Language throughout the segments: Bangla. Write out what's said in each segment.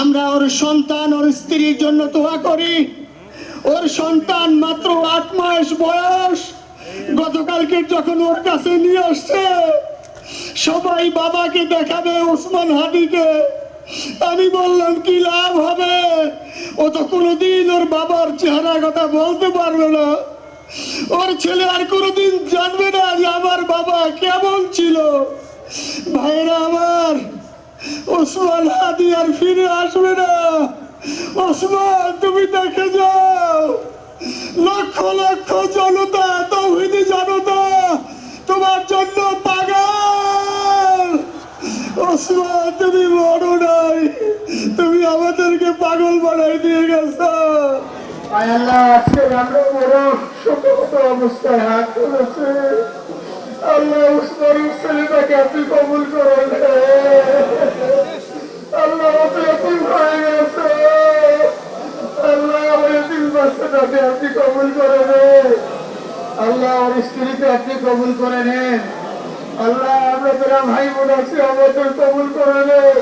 আমরা ওর সন্তান ওর স্ত্রীর জন্য দোয়া করি। ওর সন্তান মাত্র 8 মাস বয়স। গতকালকে যখন ওর কাছে নিয়ে আসছে, সবাই বাবাকে দেখাবে ওসমান হাদিকে। আমি বললাম কি লাভ হবে, ও তো কোনোদিন ওর বাবার চেহারা কথা বলতে পারবে না। ওর ছেলে আর কোনোদিন জানবে না যে আমার বাবা কেমন ছিল। ভাইরা আমার, ওসমান হাদি আর ফিরে আসবে না। ওসমান, তুমি দেখে যাও, লক্ষ লক্ষ জনতা, তৌহিদি জনতা তোমার জন্য পাগল। ওসমান, তুমি বড় নাই, তুমি আমাদেরকে পাগল বানাই দিয়ে গেছো। আল্লাহ, আজকে আমরা বড় শোকত অবস্থায় হাত তুলেছে। আল্লাহ, উসমানের ছেলেটাকে আপনি কবুল করেন। আল্লাহ, অপরাধী হয়ে গেছে। আল্লাহ, অপরাধী বাচ্চাটাকে আপনি কবুল করে নেন। আল্লাহ, ওর স্ত্রীকে আপনি কবুল করে নেন। আল্লাহ, আমরা যারা ভাই বোন আছি আমাদের কবুল করে নেন।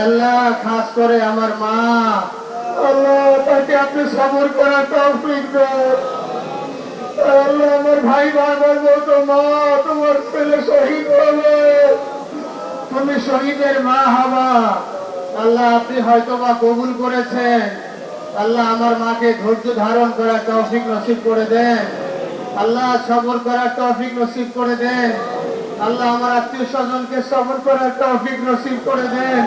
আল্লাহ, খাস করে আমার মা, আল্লাহ তাকে আপনি সবর করার তৌফিক দেন। আল্লাহ, আমার ভাই বারবার বলতো, মা তোমার ছেলে শহীদ হবে, তুমি শহীদের মা হবা। আল্লাহ, আপনি হয়তো বা কবুল করেছেন। আল্লাহ, আমার মাকে ধৈর্য ধারণ করার তৌফিক নসিব করে দেন। আল্লাহ, সবর করার তৌফিক নসিব করে দেন। আল্লাহ, আমার আত্মীয় স্বজনকে সবর করার তৌফিক নসিব করে দেন।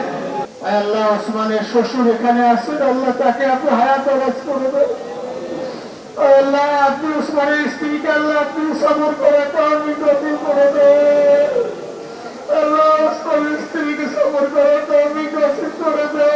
আল্লাহ, ওসমানের শ্বশুর এখানে আছেন, আল্লাহ তাকে আপনি হায়াত আরাজ করে দেন। আল্লাহ, আপনি ওসমানের স্ত্রীকে আল্লাহ আপনি সবর করার তৌফিক নসিব করে দেন। আল্লাহ, ওসমানের স্ত্রীকে সবর করার তৌফিক নসিব করে দেন।